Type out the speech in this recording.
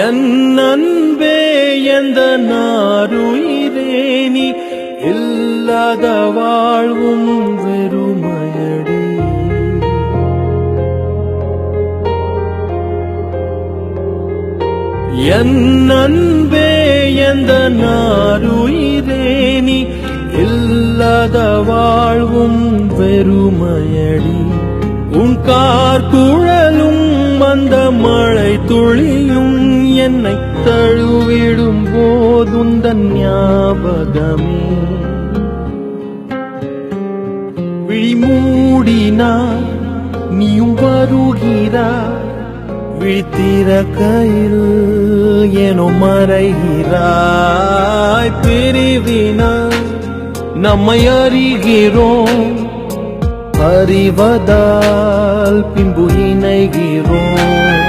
என் அன்பே எந்த நாருயிரே நீ இல்லாத வாழ்வும் வெறுமையடி. என் அன்பே எந்த நாருயிரே நீ இல்லாத வாழ்வும் வெறுமையடி. உன் கார்குழலும் அந்த மழை துளியும் என்னை தழுவிடும் போதுந்தன் ஞாபகமே. விழிமூடினாய் நீயும் வருகிறாய், விழித்திறக்கையில் ஏனோ மறைகிறாய். பிரிவினாய் நம்மை அறிகிறோம், அறிவதால் பின்பு இணைகிறோம்.